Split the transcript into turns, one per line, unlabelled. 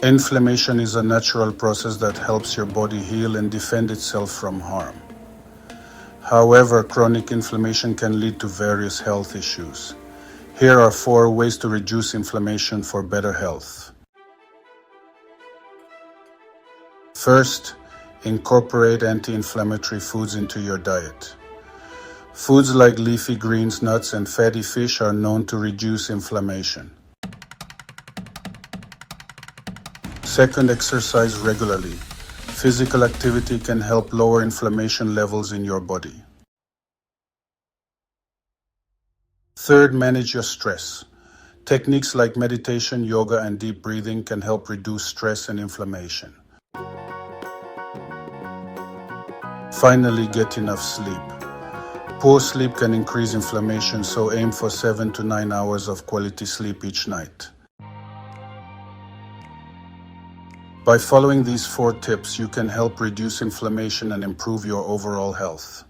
Inflammation is a natural process that helps your body heal and defend itself from harm. However, chronic inflammation can lead to various health issues. Here are 4 ways to reduce inflammation for better health. First, incorporate anti-inflammatory foods into your diet. Foods like leafy greens, nuts, and fatty fish are known to reduce inflammation. Second, exercise regularly. Physical activity can help lower inflammation levels in your body. Third, manage your stress. Techniques like meditation, yoga, and deep breathing can help reduce stress and inflammation. Finally, get enough sleep. Poor sleep can increase inflammation, so aim for 7 to 9 hours of quality sleep each night. By following these 4 tips, you can help reduce inflammation and improve your overall health.